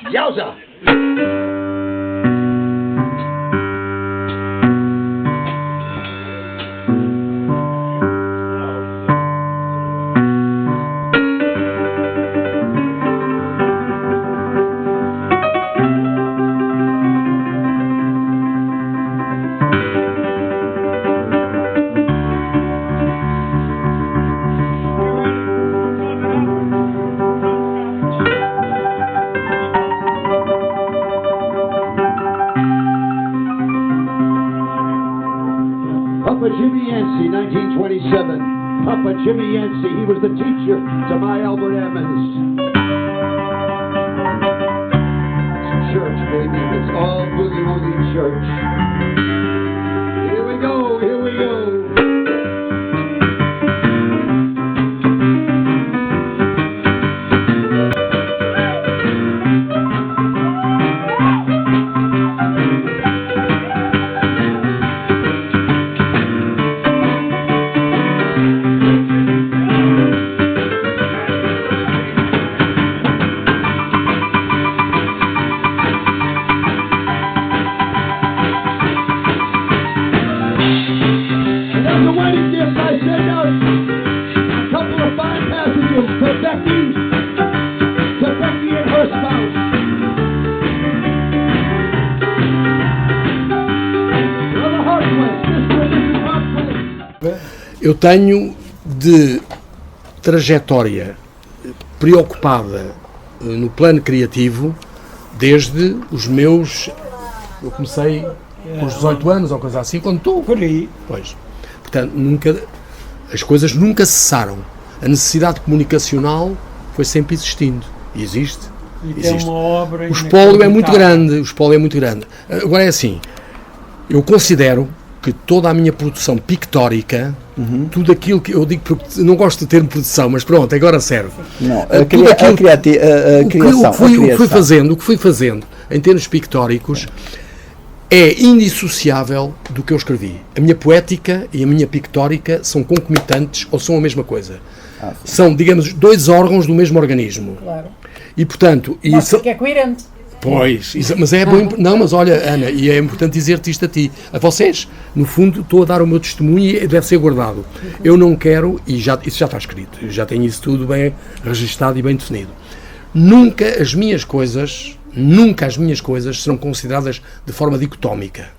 Yowza! Papa Jimmy Yancey, 1927. Papa Jimmy Yancey, he was the teacher to my Albert Emmons. It's church, baby. It's all boogie woogie church. Here we go, here we go. Eu tenho de trajetória preocupada no plano criativo desde os meus... Eu comecei com os 18 anos ou coisa assim, quando estou... Por aí. Pois. Portanto, as coisas nunca cessaram. A necessidade comunicacional foi sempre existindo. E existe. E tem uma obra... O espólio é muito grande. O espólio é muito grande. Agora é assim, eu considero que toda a minha produção pictórica, tudo aquilo que eu digo, porque não gosto do termo produção, mas pronto, agora serve. Não, o que fui fazendo em termos pictóricos é indissociável do que eu escrevi. A minha poética e a minha pictórica são concomitantes ou são a mesma coisa. São, digamos, dois órgãos do mesmo organismo. Claro. E, portanto... Isso que é coerente. Pois, mas é bom. Não, mas olha, Ana, e é importante dizer-te isto a ti, a vocês. No fundo, estou a dar o meu testemunho e deve ser guardado. Eu não quero, e isso já está escrito, eu já tenho isso tudo bem registado e bem definido. Nunca as minhas coisas serão consideradas de forma dicotómica.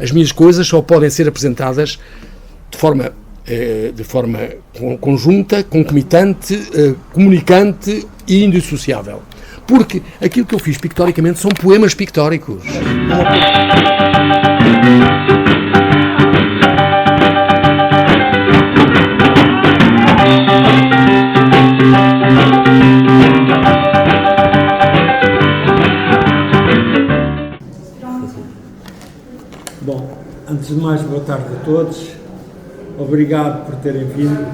As minhas coisas só podem ser apresentadas de forma conjunta, concomitante, comunicante e indissociável. Porque aquilo que eu fiz pictoricamente são poemas pictóricos. Bom, antes de mais, boa tarde a todos. Obrigado por terem vindo.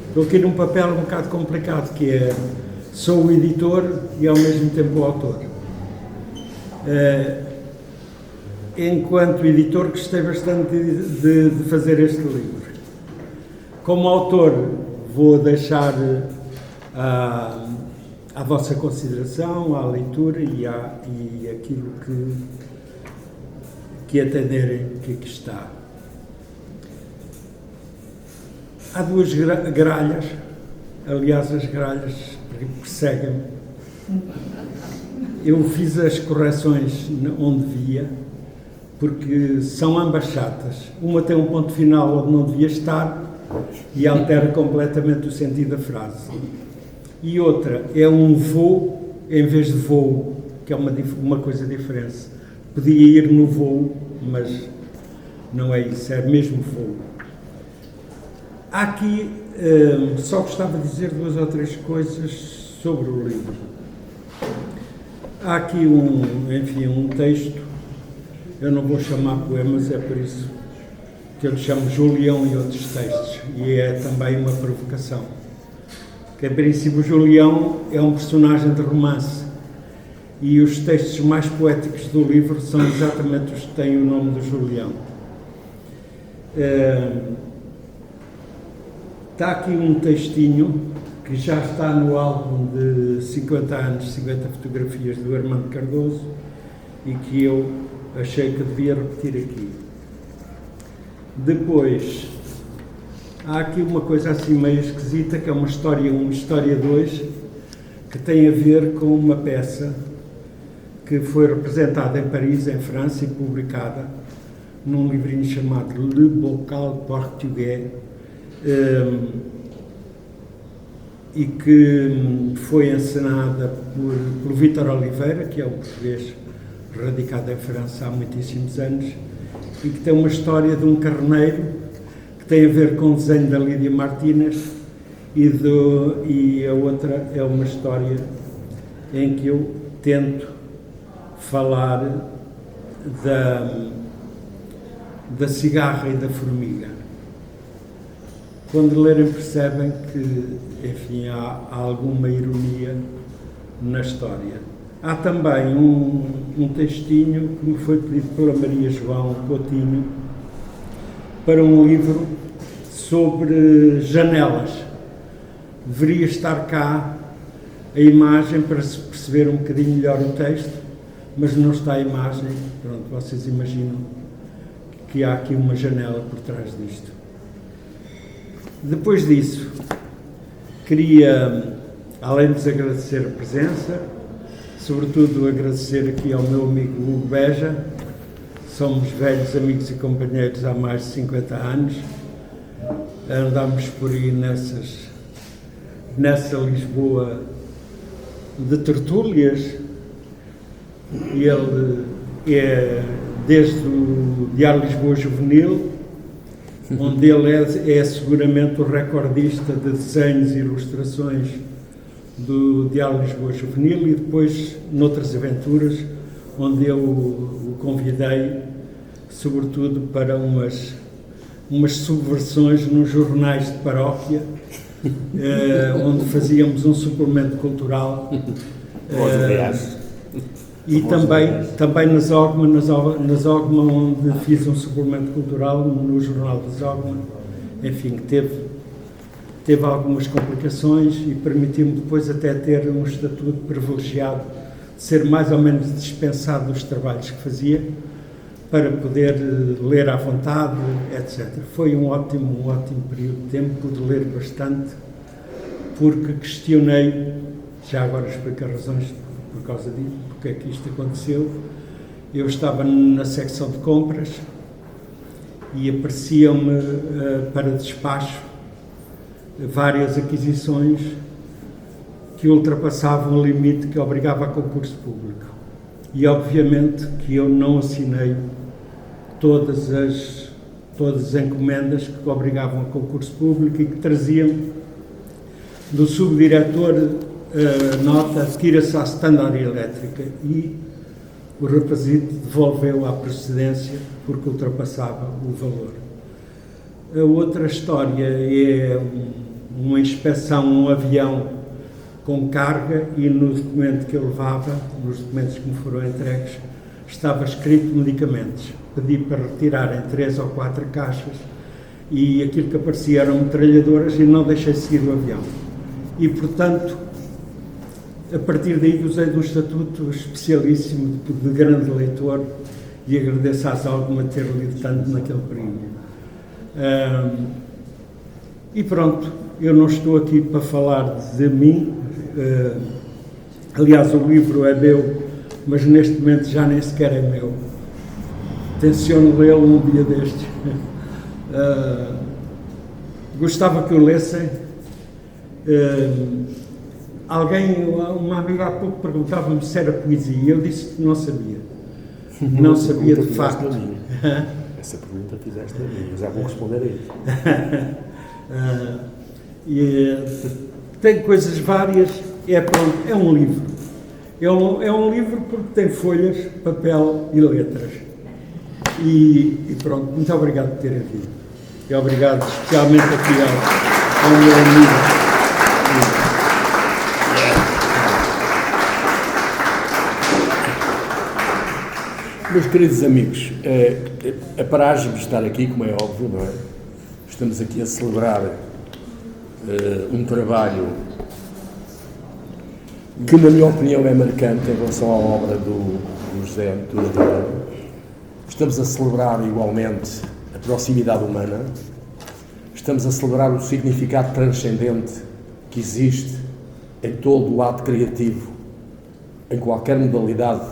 Estou aqui num papel um bocado complicado, que é... Sou o editor e ao mesmo tempo o autor. Enquanto editor, gostei bastante de fazer este livro. Como autor, vou deixar à vossa consideração, à leitura e aquilo que entenderem que aqui está. Há duas gralhas, aliás, as gralhas perseguem-me. Eu fiz as correções onde devia, porque são ambas chatas. Uma tem um ponto final onde não devia estar e altera completamente o sentido da frase. E outra é um voo em vez de voo, que é uma coisa diferente. Podia ir no voo, mas não é isso, é mesmo voo. Há aqui... só gostava de dizer duas ou três coisas sobre o livro. Há aqui um texto, eu não vou chamar poemas, é por isso que eu lhe chamo Julião e outros textos, e é também uma provocação. Que, em princípio, o Julião é um personagem de romance, e os textos mais poéticos do livro são exatamente os que têm o nome do Julião. Está aqui um textinho que já está no álbum de 50 anos, 50 fotografias do Armando Cardoso, e que eu achei que devia repetir aqui. Depois, há aqui uma coisa assim meio esquisita, que é uma história 1 e história 2, que tem a ver com uma peça que foi representada em Paris, em França, e publicada num livrinho chamado Le Bocal Portugais, e que foi encenada por Vítor Oliveira, que é um português radicado em França há muitíssimos anos, e que tem uma história de um carneiro que tem a ver com o desenho da Lídia Martínez, e a outra é uma história em que eu tento falar da cigarra e da formiga. Quando lerem percebem que, enfim, há alguma ironia na história. Há também um textinho que me foi pedido pela Maria João Coutinho para um livro sobre janelas. Deveria estar cá a imagem para se perceber um bocadinho melhor o texto, mas não está a imagem. Pronto, vocês imaginam que há aqui uma janela por trás disto. Depois disso, queria, além de vos agradecer a presença, sobretudo agradecer aqui ao meu amigo Hugo Beja. Somos velhos amigos e companheiros há mais de 50 anos. Andamos por aí nessa Lisboa de tertúlias. Ele é desde o Diário Lisboa Juvenil, onde ele é seguramente o recordista de desenhos e ilustrações do Diário Lisboa Juvenil, e depois noutras aventuras, onde eu o convidei, sobretudo para umas subversões nos jornais de paróquia, onde fazíamos um suplemento cultural. E também nas Ogma, onde fiz um suplemento cultural no Jornal das Ogma, enfim, que teve algumas complicações e permitiu-me depois até ter um estatuto privilegiado, de ser mais ou menos dispensado dos trabalhos que fazia, para poder ler à vontade, etc. Foi um ótimo período de tempo, pude ler bastante, porque questionei, já agora explico as razões por causa disso, porque é que isto aconteceu. Eu estava na secção de compras e apareciam-me para despacho várias aquisições que ultrapassavam o limite que obrigava a concurso público. E obviamente que eu não assinei todas as encomendas que obrigavam a concurso público e que traziam do subdiretor nota, tira-se à Standard Elétrica, e o rapazito devolveu à procedência porque ultrapassava o valor. A outra história é uma inspeção, um avião com carga, e no documento que eu levava, nos documentos que me foram entregues, estava escrito medicamentos. Pedi para retirarem 3 ou 4 caixas e aquilo que aparecia eram metralhadoras, e não deixei seguir o avião. E, portanto, a partir daí gozei de um estatuto especialíssimo de grande leitor, e agradeço às Ogma ter lido tanto naquele período. E pronto, eu não estou aqui para falar de mim, aliás o livro é meu, mas neste momento já nem sequer é meu. Tenciono lê-lo um dia destes. Gostava que o lessem. Uma amiga há pouco perguntava-me se era poesia, e eu disse que não sabia. Não sabia de facto. Essa pergunta fizeste a mim, já vou responder a isso. Tem coisas várias, é um livro. É um livro porque tem folhas, papel e letras. E pronto, muito obrigado por terem vindo. E obrigado especialmente aqui ao meu amigo. Meus queridos amigos, a paragem de estar aqui, como é óbvio, não é? Estamos aqui a celebrar um trabalho que, na minha opinião, é marcante em relação à obra do José Antunes Ribeiro. Estamos a celebrar igualmente a proximidade humana, estamos a celebrar o significado transcendente que existe em todo o ato criativo, em qualquer modalidade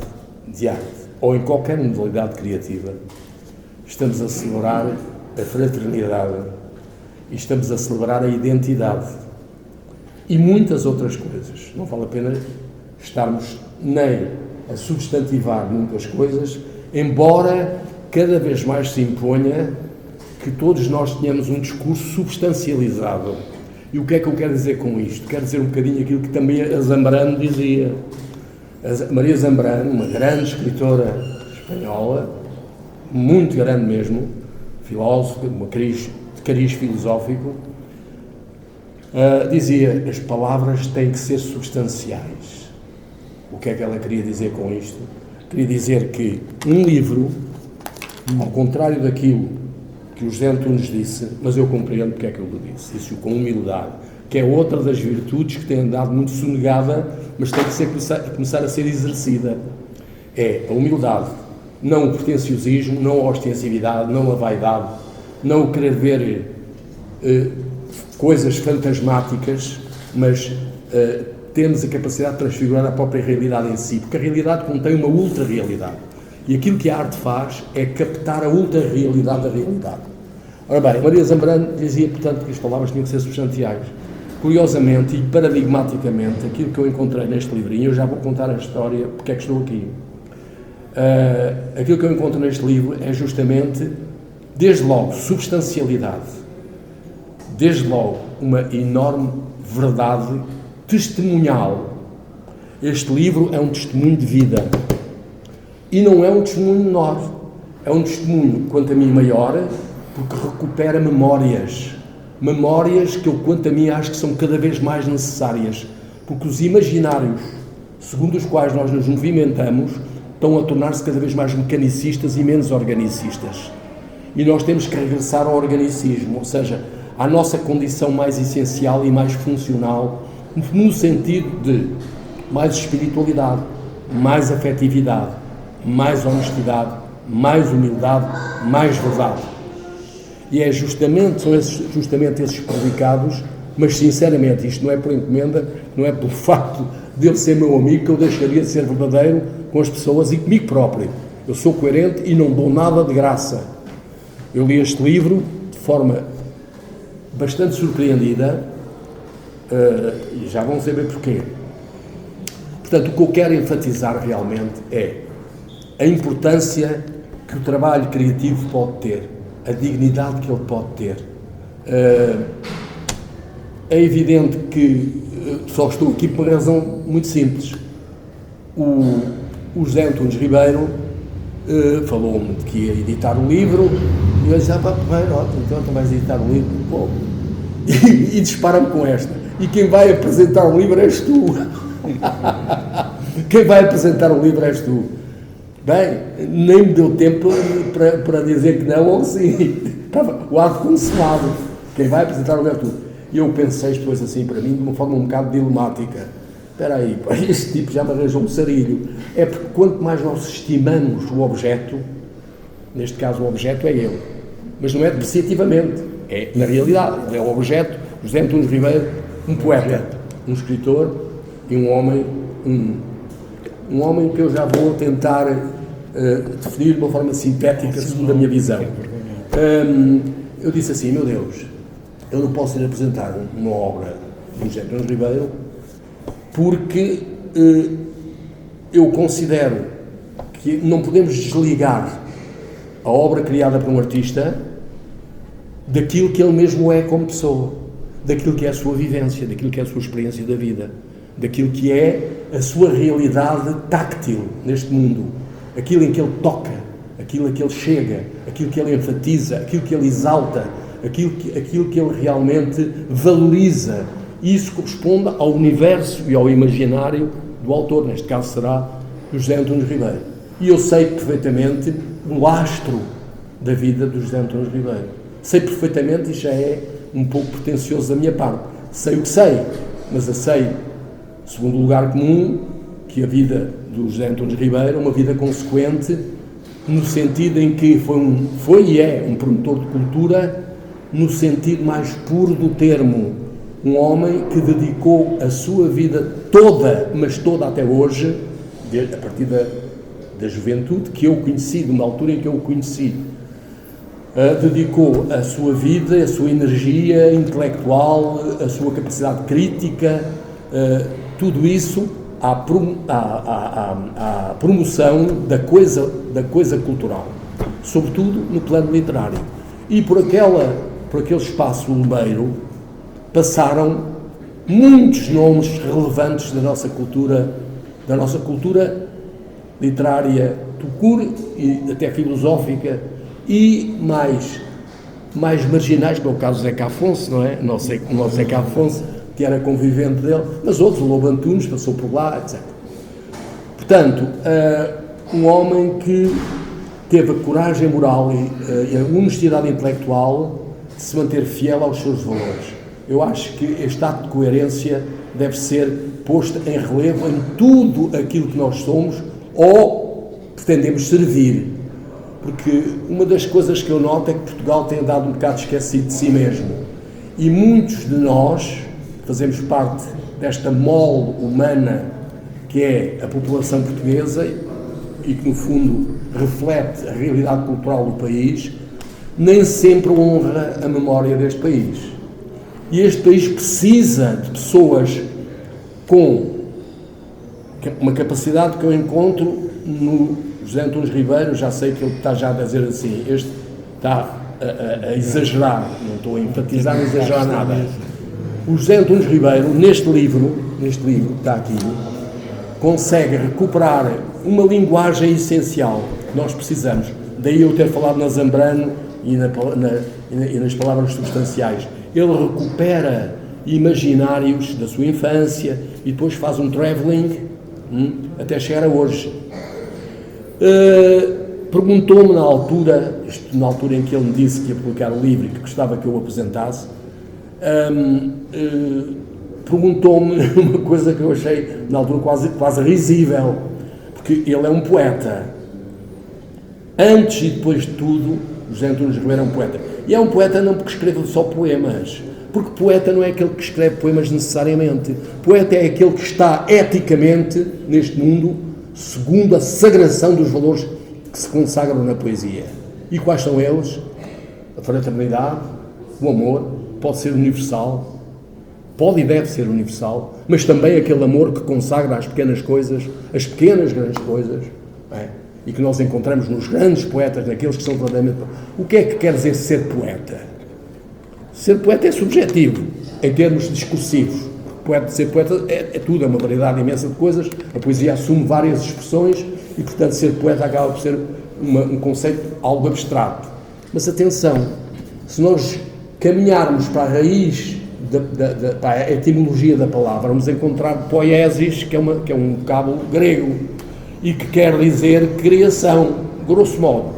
de arte ou em qualquer modalidade criativa. Estamos a celebrar a fraternidade e estamos a celebrar a identidade e muitas outras coisas. Não vale a pena estarmos nem a substantivar muitas coisas, embora cada vez mais se imponha que todos nós tenhamos um discurso substancializado. E o que é que eu quero dizer com isto? Quero dizer um bocadinho aquilo que também a Zambrano dizia. A Maria Zambrano, uma grande escritora espanhola, muito grande mesmo, filósofa, de cariz filosófico, dizia: as palavras têm que ser substanciais. O que é que ela queria dizer com isto? Queria dizer que um livro, ao contrário daquilo que o José Antunes disse, mas eu compreendo porque é que ele o disse-o com humildade, que é outra das virtudes que tem andado muito sonegada, mas tem que começar a ser exercida. É a humildade, não o pretenciosismo, não a ostensividade, não a vaidade, não o querer ver coisas fantasmáticas, mas temos a capacidade de transfigurar a própria realidade em si, porque a realidade contém uma ultra-realidade. E aquilo que a arte faz é captar a ultra-realidade da realidade. Ora bem, Maria Zambrano dizia, portanto, que as palavras tinham que ser substanciais. Curiosamente e paradigmaticamente, aquilo que eu encontrei neste livrinho, eu já vou contar a história, porque é que estou aqui. Aquilo que eu encontro neste livro é justamente, desde logo, substancialidade, desde logo, uma enorme verdade testemunhal. Este livro é um testemunho de vida. E não é um testemunho menor. É um testemunho, quanto a mim, maior, porque recupera memórias. Memórias que eu, quanto a mim, acho que são cada vez mais necessárias. Porque os imaginários, segundo os quais nós nos movimentamos, estão a tornar-se cada vez mais mecanicistas e menos organicistas. E nós temos que regressar ao organicismo, ou seja, à nossa condição mais essencial e mais funcional, no sentido de mais espiritualidade, mais afetividade, mais honestidade, mais humildade, mais verdade. E são justamente esses predicados, mas sinceramente, isto não é por encomenda, não é pelo facto de ele ser meu amigo que eu deixaria de ser verdadeiro com as pessoas e comigo próprio. Eu sou coerente e não dou nada de graça. Eu li este livro de forma bastante surpreendida, e já vão saber porquê. Portanto, o que eu quero enfatizar realmente é a importância que o trabalho criativo pode ter, a dignidade que ele pode ter. É evidente que só estou aqui por uma razão muito simples. O José Antunes Ribeiro falou-me de que ia editar o livro e eu disse: ótimo, então tu vais editar o livro. Pô. E dispara-me com esta: e quem vai apresentar o livro és tu. Quem vai apresentar o livro és tu. Bem, nem me deu tempo para dizer que não ou sim. Estava o ato consumado. Quem vai apresentar o livro és tu. E eu pensei depois assim para mim de uma forma um bocado dilemática. Espera aí, este tipo já me arranjou um sarilho. É porque quanto mais nós estimamos o objeto, neste caso o objeto é ele, mas não é depreciativamente, é na realidade, ele é o objeto. José Antunes Ribeiro, um poeta, um escritor e um homem que eu já vou tentar definir de uma forma sintética segundo a minha visão. Eu disse assim: meu Deus, eu não posso ir apresentar uma obra de José Antunes Ribeiro porque eu considero que não podemos desligar a obra criada por um artista daquilo que ele mesmo é como pessoa, daquilo que é a sua vivência, daquilo que é a sua experiência da vida, daquilo que é a sua realidade táctil neste mundo, aquilo em que ele toca, aquilo a que ele chega, aquilo que ele enfatiza, aquilo que ele exalta, aquilo que ele realmente valoriza. E isso corresponde ao universo e ao imaginário do autor, neste caso será José Antunes Ribeiro. E eu sei perfeitamente o lastro da vida do José Antunes Ribeiro. Sei perfeitamente, e já é um pouco pretencioso da minha parte, sei o que sei, mas eu sei, segundo o lugar comum, que a vida do José Antunes Ribeiro é uma vida consequente, no sentido em que foi e é um promotor de cultura, no sentido mais puro do termo, um homem que dedicou a sua vida toda, mas toda até hoje, a partir da juventude, que eu conheci, de uma altura em que eu o conheci, dedicou a sua vida, a sua energia intelectual, a sua capacidade crítica, tudo isso à promoção da coisa cultural, sobretudo no plano literário. E por aquele espaço lumeiro passaram muitos nomes relevantes da nossa cultura literária, tucur e até filosófica, e mais marginais, como é o caso do Zeca Afonso, não é? O nosso Zeca Afonso, que era convivente dele, mas outros, o Lobo Antunes passou por lá, etc. Portanto, um homem que teve a coragem moral e a honestidade intelectual de se manter fiel aos seus valores. Eu acho que este ato de coerência deve ser posto em relevo em tudo aquilo que nós somos ou pretendemos servir. Porque uma das coisas que eu noto é que Portugal tem andado um bocado esquecido de si mesmo. E muitos de nós fazemos parte desta mole humana que é a população portuguesa e que, no fundo, reflete a realidade cultural do país, nem sempre honra a memória deste país. E este país precisa de pessoas com uma capacidade que eu encontro no José Antunes Ribeiro. Já sei que ele está já a dizer assim, este está a exagerar, não estou a enfatizar, a exagerar nada. O José Antunes Ribeiro, neste livro que está aqui, consegue recuperar uma linguagem essencial que nós precisamos. Daí eu ter falado na Zambrano e nas palavras substanciais. Ele recupera imaginários da sua infância e depois faz um travelling até chegar a hoje. Perguntou-me na altura em que ele me disse que ia publicar o livro e que gostava que eu o apresentasse, perguntou-me uma coisa que eu achei na altura quase risível, porque ele é um poeta. Antes e depois de tudo, José Antunes Ribeiro é um poeta. E é um poeta não porque escreve só poemas, porque poeta não é aquele que escreve poemas necessariamente. Poeta é aquele que está eticamente neste mundo segundo a sagração dos valores que se consagram na poesia. E quais são eles? A fraternidade, o amor, pode ser universal, pode e deve ser universal, mas também aquele amor que consagra as pequenas coisas, as pequenas grandes coisas, e que nós encontramos nos grandes poetas, naqueles que são verdadeiramente... O que é que quer dizer ser poeta? Ser poeta é subjetivo, em termos discursivos. Ser poeta é tudo, é uma variedade imensa de coisas. A poesia assume várias expressões e, portanto, ser poeta acaba por ser um conceito algo abstrato. Mas atenção, se nós caminharmos para a raiz, para a etimologia da palavra, vamos encontrar poiesis, que é um vocábulo grego, e que quer dizer criação, grosso modo.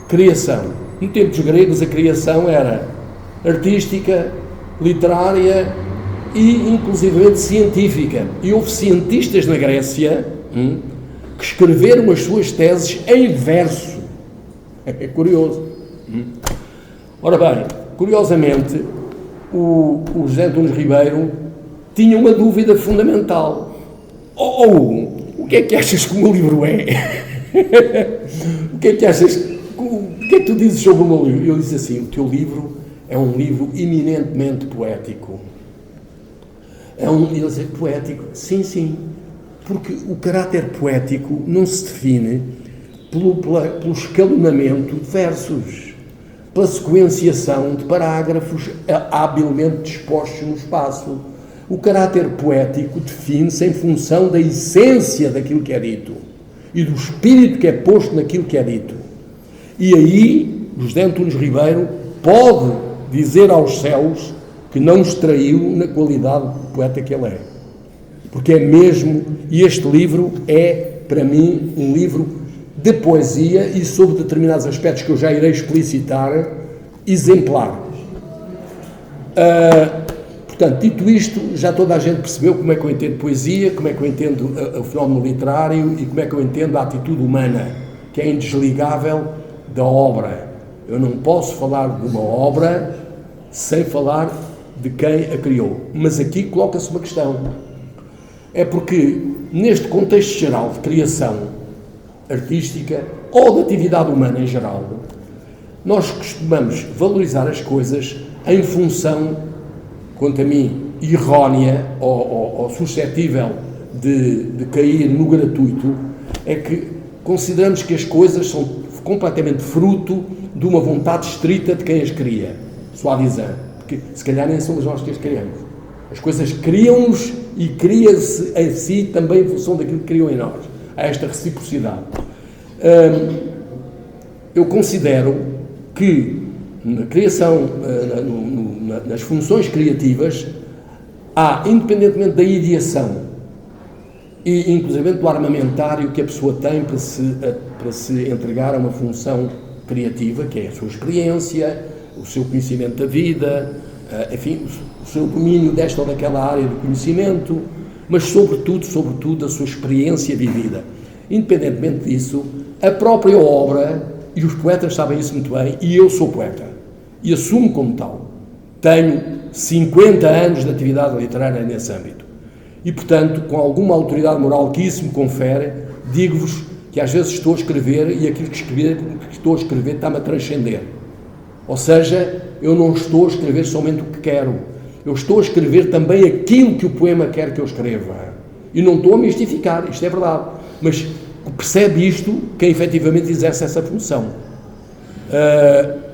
Criação. Em tempos gregos, a criação era artística, literária e, inclusivamente, científica. E houve cientistas na Grécia que escreveram as suas teses em verso. É curioso. Ora bem, curiosamente, o José Antunes Ribeiro tinha uma dúvida fundamental. O que é que achas que o meu livro é? O que é que achas? O que é que tu dizes sobre o meu livro? Eu disse assim, o teu livro é um livro eminentemente poético. Ele disse, poético? Sim. Porque o caráter poético não se define pelo escalonamento de versos, pela sequenciação de parágrafos habilmente dispostos no espaço. O caráter poético define-se em função da essência daquilo que é dito e do espírito que é posto naquilo que é dito. E aí, José Antunes Ribeiro pode dizer aos céus que não extraiu na qualidade de poeta que ele é. Porque é mesmo, e este livro é, para mim, um livro de poesia e, sobre determinados aspectos que eu já irei explicitar, exemplar. Portanto, dito isto, já toda a gente percebeu como é que eu entendo poesia, como é que eu entendo o fenómeno literário e como é que eu entendo a atitude humana, que é indesligável da obra. Eu não posso falar de uma obra sem falar de quem a criou. Mas aqui coloca-se uma questão. É porque, neste contexto geral de criação artística ou de atividade humana em geral, nós costumamos valorizar as coisas em função, quanto a mim, errónea ou suscetível de cair no gratuito, é que consideramos que as coisas são completamente fruto de uma vontade estrita de quem as cria, suavizando, porque se calhar nem somos nós que as criamos. As coisas criam-nos e cria-se em si também em função daquilo que criam em nós. Há esta reciprocidade. Eu considero que na criação, nas funções criativas, há, independentemente da ideação e inclusive do armamentário que a pessoa tem para se entregar a uma função criativa, que é a sua experiência, o seu conhecimento da vida, enfim, o seu domínio desta ou daquela área do conhecimento, mas sobretudo a sua experiência vivida. Independentemente disso, a própria obra, e os poetas sabem isso muito bem, e eu sou poeta, e assumo como tal. Tenho 50 anos de atividade literária nesse âmbito. E, portanto, com alguma autoridade moral que isso me confere, digo-vos que às vezes estou a escrever e aquilo que estou a escrever está-me a transcender. Ou seja, eu não estou a escrever somente o que quero. Eu estou a escrever também aquilo que o poema quer que eu escreva. E não estou a mistificar, isto é verdade. Mas percebe isto quem efetivamente exerce essa função.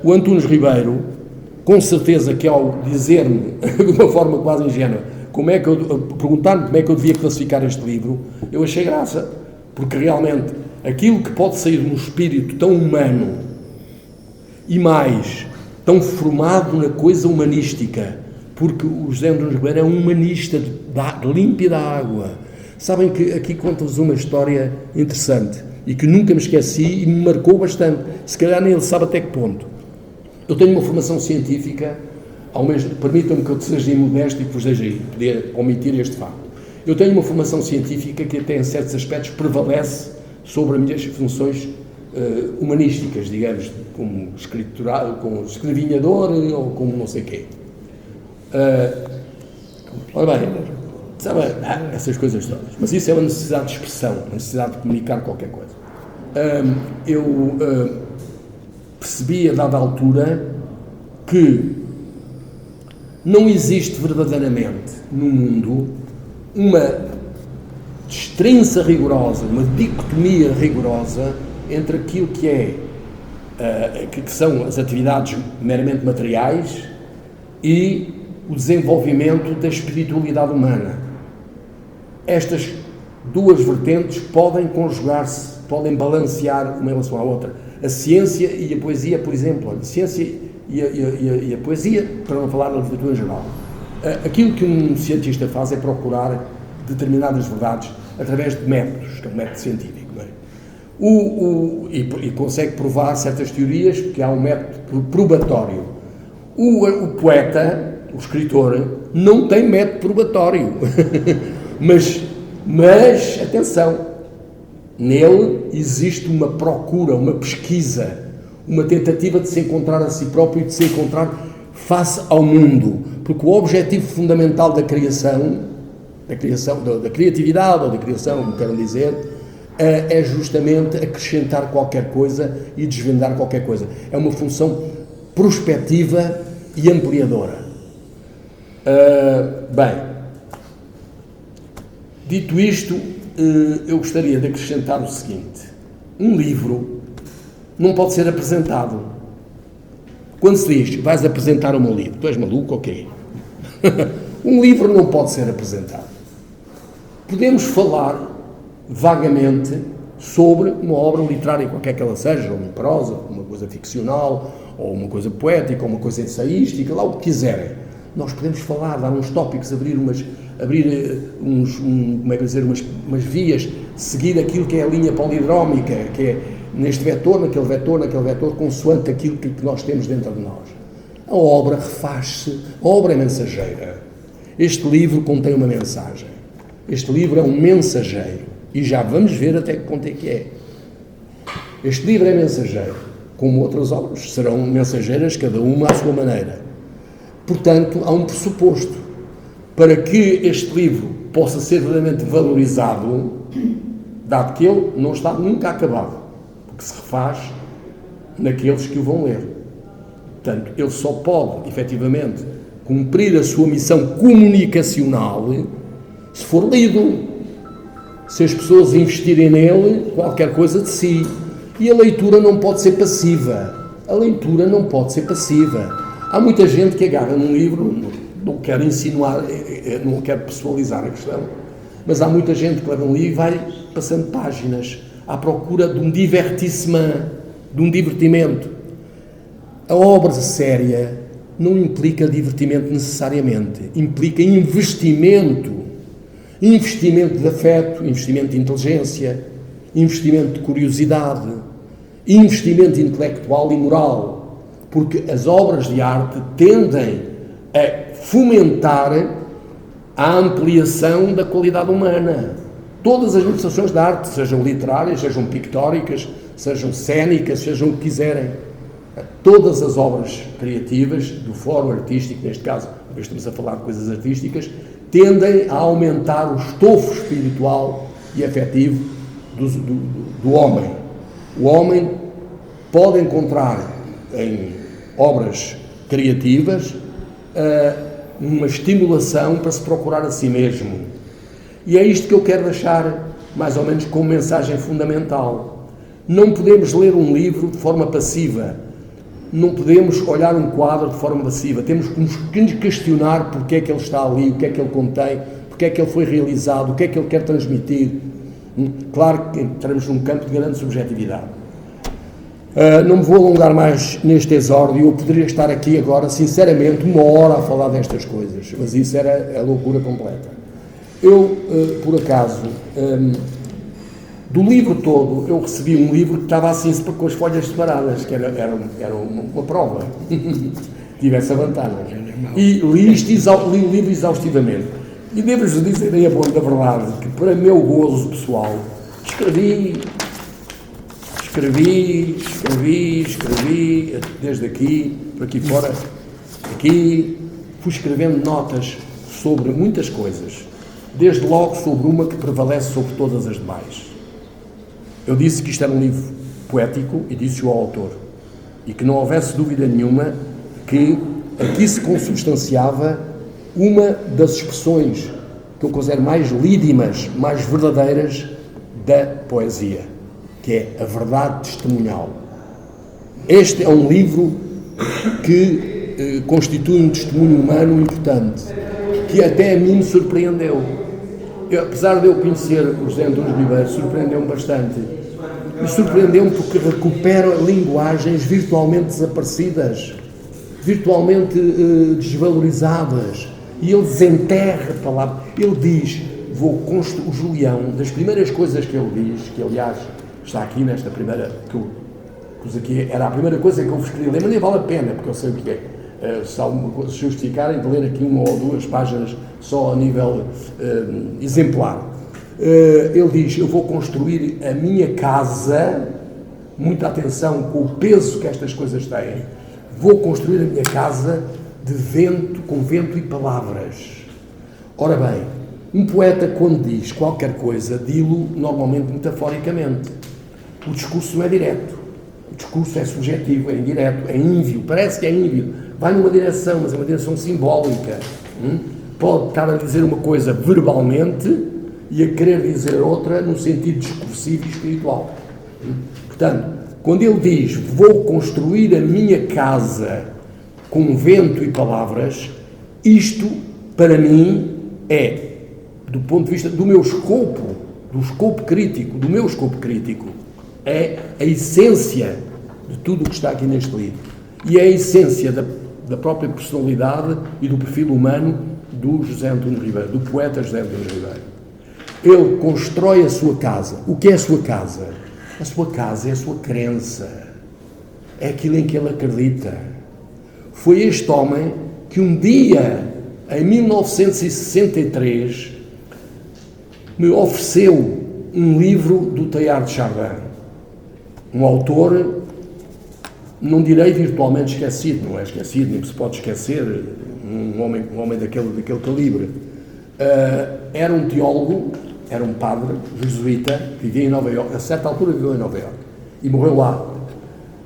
O Antunes Ribeiro, com certeza que ao dizer-me, de uma forma quase ingênua, perguntar-me como é que eu devia classificar este livro, eu achei graça, porque realmente aquilo que pode sair de um espírito tão humano e mais, tão formado na coisa humanística, porque o José Antunes Ribeiro é um humanista de límpida água. Sabem que aqui conto-vos uma história interessante e que nunca me esqueci e me marcou bastante, se calhar nem ele sabe até que ponto. Eu tenho uma formação científica, permitam-me que eu seja imodesto e que vos deixe poder omitir este facto. Eu tenho uma formação científica que até em certos aspectos prevalece sobre as minhas funções humanísticas, digamos, como escrevinhador ou como não sei quê. Ora bem, sabe, essas coisas todas. Mas isso é uma necessidade de expressão, uma necessidade de comunicar qualquer coisa. Eu percebi a dada altura que não existe verdadeiramente no mundo uma destrinça rigorosa, uma dicotomia rigorosa entre aquilo que são as atividades meramente materiais e o desenvolvimento da espiritualidade humana. Estas duas vertentes podem conjugar-se, podem balancear uma em relação à outra. A ciência e a poesia, por exemplo, a ciência e a poesia, para não falar da literatura em geral. Aquilo que um cientista faz é procurar determinadas verdades através de métodos, que é um método científico. Não é? E consegue provar certas teorias, porque há um método probatório. O poeta, o escritor, não tem método probatório. mas, atenção, nele existe uma procura, uma pesquisa, uma tentativa de se encontrar a si próprio e de se encontrar face ao mundo. Porque o objetivo fundamental da criação, da criatividade ou da criação, como queiram dizer, é justamente acrescentar qualquer coisa e desvendar qualquer coisa. É uma função prospectiva e ampliadora. Bem, dito isto, eu gostaria de acrescentar o seguinte: um livro não pode ser apresentado. Quando se diz, vais apresentar o meu livro, tu és maluco ou quê? Um livro não pode ser apresentado. Podemos falar vagamente sobre uma obra literária, qualquer que ela seja, uma prosa, uma coisa ficcional, ou uma coisa poética, ou uma coisa ensaística, lá o que quiserem. Nós podemos falar, dar uns tópicos, abrir umas vias, seguir aquilo que é a linha palindrómica, que é neste vetor, naquele vetor, consoante aquilo que nós temos dentro de nós. A obra refaz-se, a obra é mensageira. Este livro contém uma mensagem. Este livro é um mensageiro. E já vamos ver até que ponto é que é. Este livro é mensageiro, como outras obras serão mensageiras, cada uma à sua maneira. Portanto, há um pressuposto. Para que este livro possa ser verdadeiramente valorizado, dado que ele não está nunca acabado, porque se refaz naqueles que o vão ler. Portanto, ele só pode, efetivamente, cumprir a sua missão comunicacional se for lido, se as pessoas investirem nele qualquer coisa de si. E a leitura não pode ser passiva. A leitura não pode ser passiva. Há muita gente que agarra num livro, não quero insinuar, não quero pessoalizar a questão, mas há muita gente que leva um livro e vai passando páginas à procura de um divertissement, de um divertimento. A obra séria não implica divertimento necessariamente, implica investimento de afeto, investimento de inteligência, investimento de curiosidade, investimento intelectual e moral, porque as obras de arte tendem a fomentar a ampliação da qualidade humana. Todas as manifestações de arte, sejam literárias, sejam pictóricas, sejam cênicas, sejam o que quiserem, todas as obras criativas do fórum artístico, neste caso, porque estamos a falar de coisas artísticas, tendem a aumentar o estofo espiritual e afetivo do homem. O homem pode encontrar em obras criativas uma estimulação para se procurar a si mesmo. E é isto que eu quero deixar mais ou menos como mensagem fundamental. Não podemos ler um livro de forma passiva, não podemos olhar um quadro de forma passiva, temos que nos questionar porque é que ele está ali, o que é que ele contém, porque é que ele foi realizado, o que é que ele quer transmitir. Claro que entramos num campo de grande subjetividade. Não me vou alongar mais neste exórdio, eu poderia estar aqui agora, sinceramente, 1 hora a falar destas coisas, mas isso era a loucura completa. Eu, por acaso, do livro todo, eu recebi um livro que estava assim com as folhas separadas, que era uma prova, tivesse a vantagem. E li o livro exaustivamente. E devo-vos dizer, em abono da verdade, que para meu gozo pessoal, escrevi, desde aqui, por aqui fora, aqui, fui escrevendo notas sobre muitas coisas, desde logo sobre uma que prevalece sobre todas as demais. Eu disse que isto era um livro poético e disse-o ao autor, e que não houvesse dúvida nenhuma que aqui se consubstanciava uma das expressões que eu considero mais lídimas, mais verdadeiras da poesia, que é a verdade testemunhal. Este é um livro que constitui um testemunho humano importante, que até a mim me surpreendeu. Apesar de eu conhecer o José Antunes Ribeiro, surpreendeu-me bastante. E surpreendeu-me porque recupera linguagens virtualmente desaparecidas, virtualmente desvalorizadas, e ele desenterra palavras. Ele diz, o Julião, das primeiras coisas que ele diz, que aliás está aqui nesta primeira, aqui, era a primeira coisa que eu vos queria ler, mas nem vale a pena, porque eu sei o que é. Se alguma coisa se justificarem de ler aqui 1 ou 2 páginas só a nível exemplar. Ele diz, eu vou construir a minha casa, muita atenção com o peso que estas coisas têm, vou construir a minha casa com vento e palavras. Ora bem, um poeta quando diz qualquer coisa, dilo normalmente metaforicamente. O discurso não é direto, o discurso é subjetivo, é indireto, é ínvio, parece que é ínvio, vai numa direção, mas é uma direção simbólica. Pode estar a dizer uma coisa verbalmente e a querer dizer outra no sentido discursivo e espiritual. Portanto, quando ele diz, vou construir a minha casa com vento e palavras, isto, para mim, é, do ponto de vista do meu escopo, do meu escopo crítico, é a essência de tudo o que está aqui neste livro. E é a essência da própria personalidade e do perfil humano do José Antunes Ribeiro, do poeta José Antunes Ribeiro. Ele constrói a sua casa. O que é a sua casa? A sua casa é a sua crença. É aquilo em que ele acredita. Foi este homem que um dia em 1963, me ofereceu um livro do Teilhard de Chardin, um autor, não direi virtualmente esquecido, não é esquecido, nem se pode esquecer, um homem daquele calibre. Era um teólogo, era um padre jesuíta, vivia em Nova Iorque, a certa altura viveu em Nova Iorque, e morreu lá.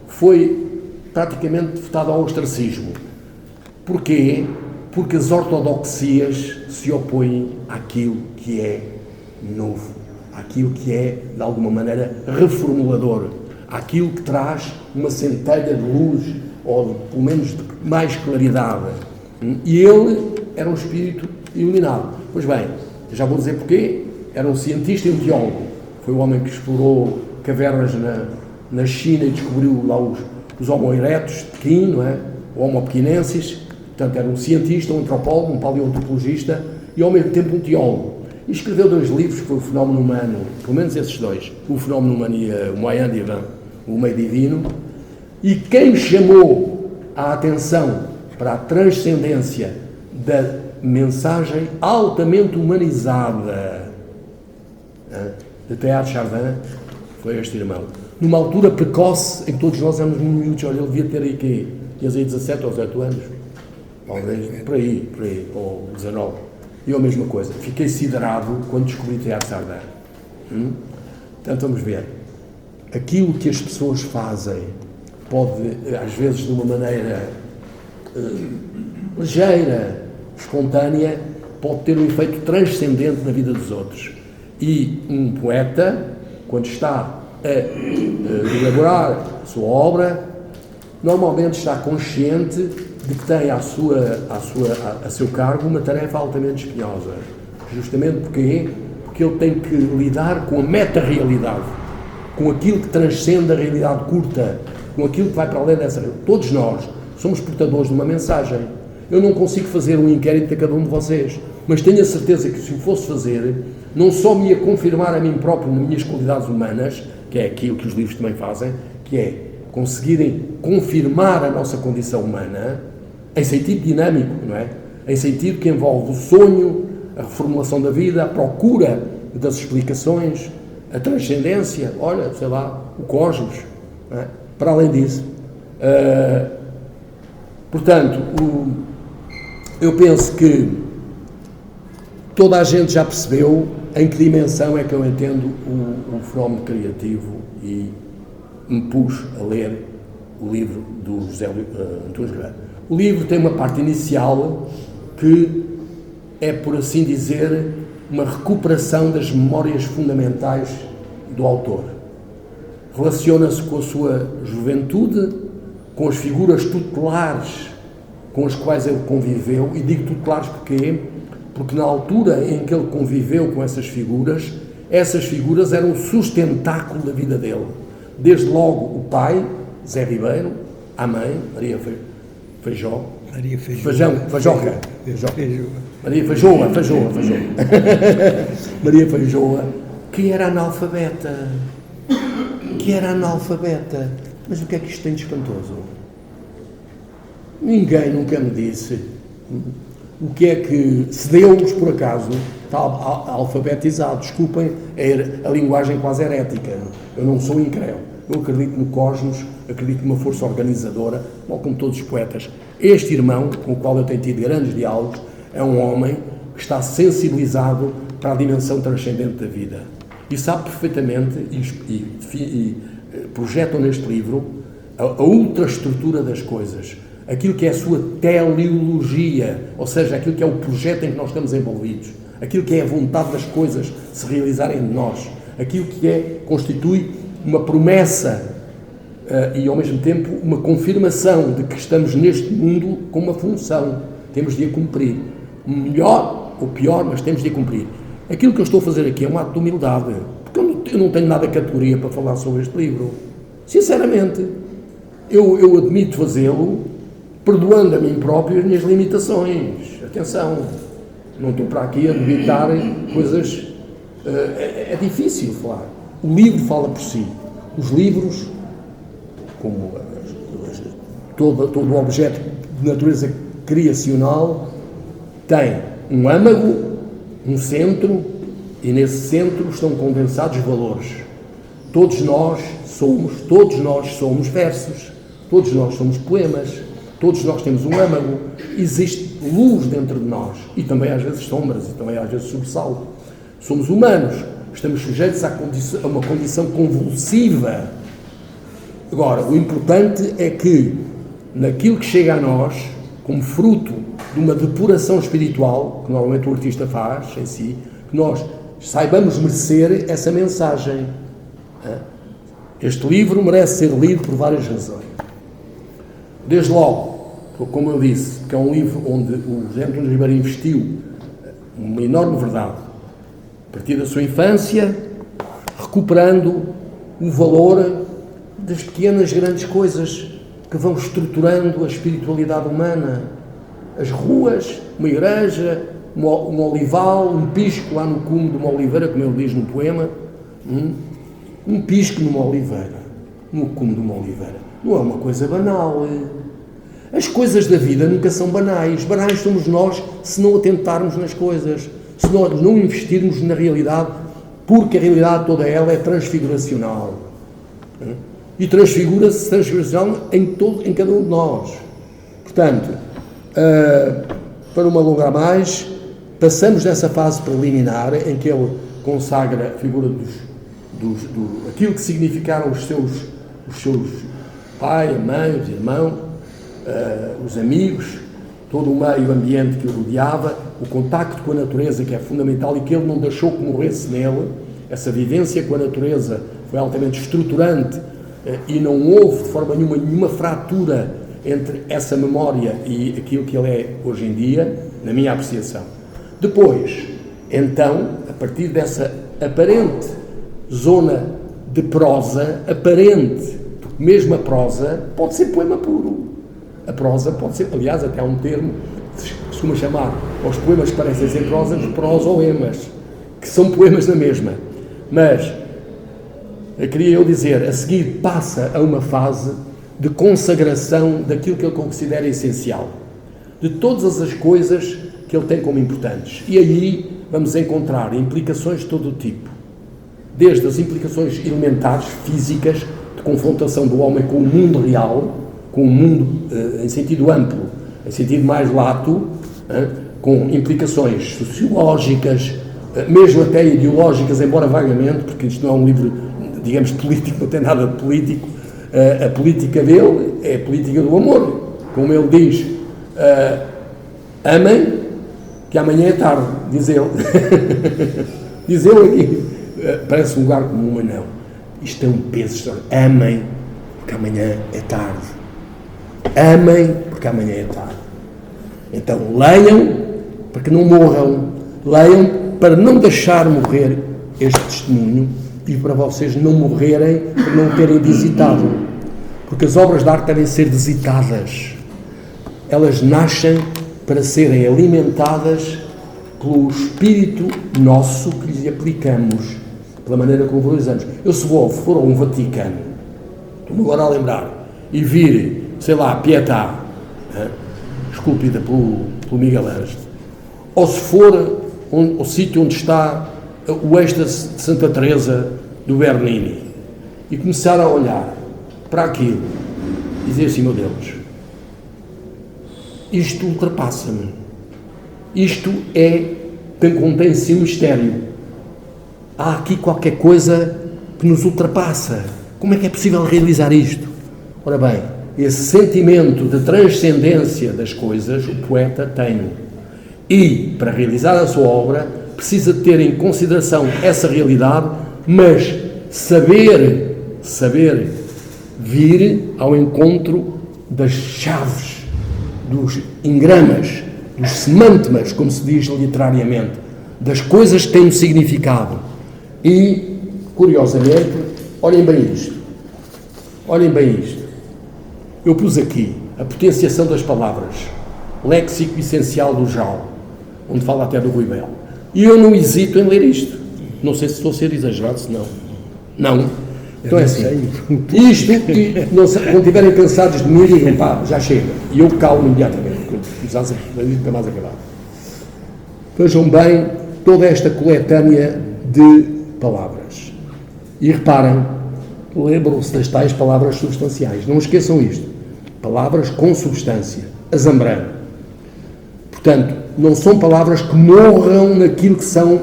Foi praticamente votado ao ostracismo. Porquê? Porque as ortodoxias se opõem àquilo que é novo, àquilo que é, de alguma maneira, reformulador, àquilo que traz uma centelha de luz, ou pelo menos de mais claridade. E ele era um espírito iluminado. Pois bem, já vou dizer porquê. Era um cientista e um teólogo. Foi o homem que explorou cavernas na China e descobriu lá os Homo erectus de Pequim, não é? O Homo pequinensis. Portanto, era um cientista, um antropólogo, um paleoantropologista e, ao mesmo tempo, um teólogo. E escreveu 2 livros que foi o Fenómeno Humano, pelo menos esses 2, o Fenómeno Humano e o Moyen Divin, o Meio Divino. E quem chamou a atenção para a transcendência da mensagem altamente humanizada de Teilhard de Chardin foi este irmão. Numa altura precoce, em que todos nós éramos miúdos, olha, ele devia ter aí quê? Tinhas aí 17 ou 18 anos? Talvez, por aí, ou 19. E eu a mesma coisa. Fiquei siderado quando descobri Teilhard de Chardin. Portanto, vamos ver. Aquilo que as pessoas fazem pode, às vezes, de uma maneira ligeira, espontânea, pode ter um efeito transcendente na vida dos outros. E um poeta, quando está a elaborar a sua obra, normalmente está consciente de que tem a seu cargo uma tarefa altamente espinhosa. Justamente porque ele tem que lidar com a meta-realidade, com aquilo que transcende a realidade curta, com aquilo que vai para além dessa. Todos nós somos portadores de uma mensagem. Eu não consigo fazer um inquérito a cada um de vocês, mas tenho a certeza que, se o fosse fazer, não só me ia confirmar a mim próprio nas minhas qualidades humanas, que é aquilo que os livros também fazem, que é conseguirem confirmar a nossa condição humana, em sentido dinâmico, não é? Em sentido que envolve o sonho, a reformulação da vida, a procura das explicações, a transcendência, olha, sei lá, o cosmos, não é? Para além disso. Portanto, eu penso que toda a gente já percebeu em que dimensão é que eu entendo o fenómeno criativo e me pus a ler o livro do José Antunes Guerreiro. O livro tem uma parte inicial que é, por assim dizer, uma recuperação das memórias fundamentais do autor. Relaciona-se com a sua juventude, com as figuras tutelares com as quais ele conviveu, e digo tutelares porquê? Porque na altura em que ele conviveu com essas figuras eram o sustentáculo da vida dele. Desde logo o pai, Zé Ribeiro, a mãe, Maria Feijó. Maria Feijó. Fajoca. Maria Feijoa. Maria Feijoa, que era analfabeta. Mas o que é que isto tem de espantoso? Ninguém nunca me disse o que é que, se Deus, por acaso, está alfabetizado. Desculpem, a linguagem quase herética. Eu não sou incrédulo. Eu acredito no cosmos, acredito numa força organizadora, tal como todos os poetas. Este irmão, com o qual eu tenho tido grandes diálogos, é um homem que está sensibilizado para a dimensão transcendente da vida. E sabe perfeitamente, e projetam neste livro, a ultraestrutura das coisas. Aquilo que é a sua teleologia, ou seja, aquilo que é o projeto em que nós estamos envolvidos, aquilo que é a vontade das coisas se realizarem de nós, aquilo que constitui uma promessa e, ao mesmo tempo, uma confirmação de que estamos neste mundo com uma função. Temos de a cumprir. Melhor ou pior, mas temos de a cumprir. Aquilo que eu estou a fazer aqui é um ato de humildade, porque eu não tenho nada de categoria para falar sobre este livro. Sinceramente, eu admito fazê-lo, perdoando a mim próprio as minhas limitações. Atenção, não estou para aqui a debitar coisas... É difícil falar. O livro fala por si. Os livros, como todo o objeto de natureza criacional, tem um âmago, um centro, e nesse centro estão condensados valores. Todos nós somos versos, todos nós somos poemas, todos nós temos um âmago, existe luz dentro de nós, e também às vezes sombras, e também às vezes sobressalto. Somos humanos, estamos sujeitos a uma condição convulsiva. Agora, o importante é que, naquilo que chega a nós, como fruto de uma depuração espiritual, que normalmente o artista faz em si, que nós saibamos merecer essa mensagem. Este livro merece ser lido por várias razões. Desde logo, como eu disse, que é um livro onde o José António Ribeiro investiu uma enorme verdade, a partir da sua infância, recuperando o valor das pequenas, grandes coisas que vão estruturando a espiritualidade humana. As ruas, uma igreja, um olival, um pisco lá no cume de uma oliveira, como ele diz no poema, um pisco numa oliveira, no cume de uma oliveira. Não é uma coisa banal. As coisas da vida nunca são banais. Banais somos nós se não atentarmos nas coisas, se nós não investirmos na realidade, porque a realidade toda ela é transfiguracional. E transfigura-se transfiguracional em cada um de nós. Portanto, para não me alongar mais, passamos nessa fase preliminar em que ele consagra a figura aquilo que significaram os seus pai, mãe, os irmãos, os amigos, todo o meio ambiente que o rodeava, o contacto com a natureza, que é fundamental e que ele não deixou que morresse nele. Essa vivência com a natureza foi altamente estruturante e não houve de forma nenhuma fratura entre essa memória e aquilo que ele é hoje em dia, na minha apreciação. Depois, então, a partir dessa aparente zona de prosa, aparente, porque mesmo a prosa pode ser poema puro. A prosa pode ser, aliás, até há um termo que se costuma chamar aos poemas que parecem ser prosas, prosoemas, que são poemas na mesma. Mas, queria eu dizer, a seguir passa a uma fase de consagração daquilo que ele considera essencial, de todas as coisas que ele tem como importantes. E aí vamos encontrar implicações de todo o tipo, desde as implicações elementares, físicas, de confrontação do homem com o mundo real, com o mundo em sentido amplo, em sentido mais lato, com implicações sociológicas, mesmo até ideológicas, embora vagamente, porque isto não é um livro, digamos, político, não tem nada de político. A política dele é a política do amor, como ele diz, amem, que amanhã é tarde, diz ele. Diz ele aqui, parece um lugar comum, mas não. Isto é um peso, amem, porque amanhã é tarde. Amem, porque amanhã é tarde. Então, leiam para que não morram, leiam para não deixar morrer este testemunho e para vocês não morrerem por não terem visitado. Porque as obras de arte devem ser visitadas. Elas nascem para serem alimentadas pelo espírito nosso que lhes aplicamos, pela maneira como valorizamos. Eu se for a um Vaticano, estou-me agora a lembrar, e vir, sei lá, Pietà, esculpida pelo Miguel Ângelo, ou se for o sítio onde está o êxtase de Santa Teresa do Bernini, e começar a olhar para aquilo e dizer assim, meu Deus, isto ultrapassa-me, isto contém-se um mistério, há aqui qualquer coisa que nos ultrapassa, como é que é possível realizar isto? Ora bem, esse sentimento de transcendência das coisas o poeta tem, e para realizar a sua obra precisa ter em consideração essa realidade, mas saber vir ao encontro das chaves, dos engramas, dos semântimas, como se diz literariamente, das coisas que têm um significado. E, curiosamente, olhem bem isto. Eu pus aqui a potenciação das palavras, léxico essencial do Jal, onde fala até do Rui Belo. E eu não hesito em ler isto. Não sei se estou a ser exagerado, se não. Não. Então é assim. Isto, quando estiverem cansados de mim, digam, pá, já chega. E eu calmo imediatamente. Nunca mais acabar. Vejam bem toda esta coletânea de palavras. E reparem, lembram-se das tais palavras substanciais. Não esqueçam isto. Palavras com substância. Azambrano. Portanto, não são palavras que morram naquilo que são,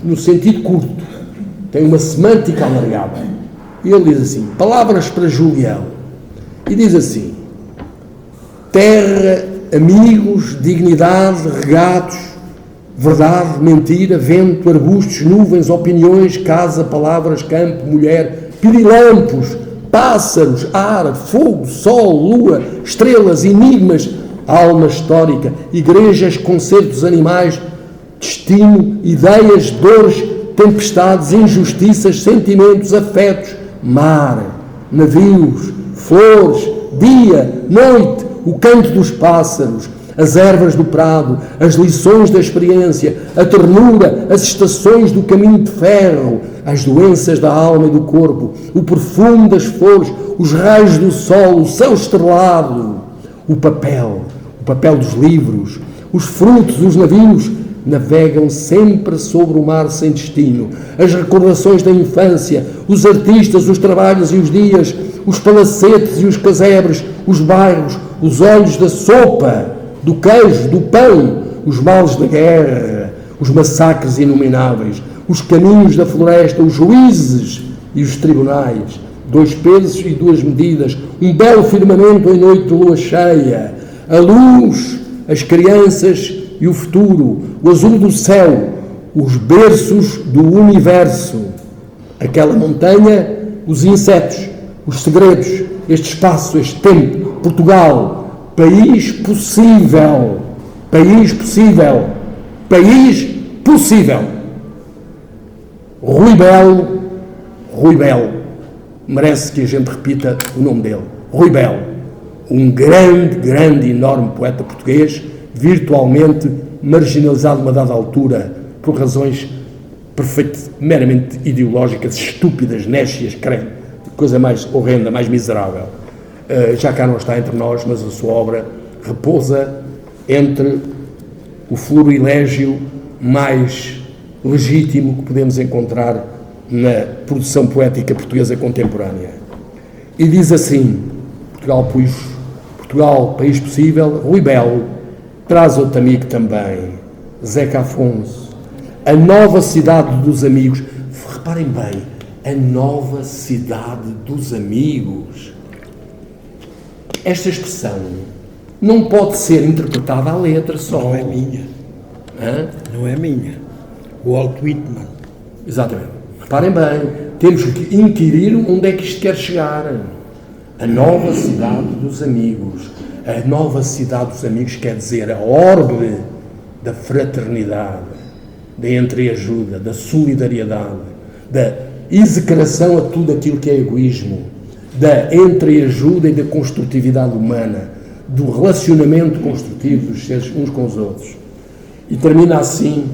no sentido curto. Tem uma semântica alargada. E ele diz assim, palavras para Julião. E diz assim, terra, amigos, dignidade, regatos, verdade, mentira, vento, arbustos, nuvens, opiniões, casa, palavras, campo, mulher, pirilampos, pássaros, ar, fogo, sol, lua, estrelas, enigmas, alma histórica, igrejas, concertos, animais, destino, ideias, dores, tempestades, injustiças, sentimentos, afetos, mar, navios, flores, dia, noite, o canto dos pássaros, as ervas do prado, as lições da experiência, a ternura, as estações do caminho de ferro, as doenças da alma e do corpo, o perfume das flores, os raios do sol, o céu estrelado, o papel dos livros, os frutos, os navios, navegam sempre sobre o mar sem destino, as recordações da infância, os artistas, os trabalhos e os dias, os palacetes e os casebres, os bairros, os olhos da sopa, do queijo, do pão, os males da guerra, os massacres inomináveis, os caminhos da floresta, os juízes e os tribunais, 2 pesos e 2 medidas, um belo firmamento em noite de lua cheia, a luz, as crianças e o futuro, o azul do céu, os berços do universo, aquela montanha, os insetos, os segredos, este espaço, este tempo, Portugal, país possível, país possível, país possível. Rui Belo, merece que a gente repita o nome dele, Rui Belo, um grande, enorme poeta português, virtualmente marginalizado a uma dada altura por razões meramente ideológicas, estúpidas, nécias, coisa mais horrenda, mais miserável. Já cá não está entre nós, mas a sua obra repousa entre o florilégio mais legítimo que podemos encontrar na produção poética portuguesa contemporânea. E diz assim, Portugal, país possível, Rui Belo, traz outro amigo também, Zeca Afonso, a nova cidade dos amigos. Reparem bem, a nova cidade dos amigos. Esta expressão não pode ser interpretada à letra só. Não é minha. Hã? Não é minha. Walt Whitman. Exatamente. Reparem bem, temos que inquirir onde é que isto quer chegar. A nova cidade dos amigos. A nova cidade dos amigos quer dizer a orbe da fraternidade, da entreajuda, da solidariedade, da execração a tudo aquilo que é egoísmo, da entreajuda e da construtividade humana, do relacionamento construtivo dos seres uns com os outros. E termina assim,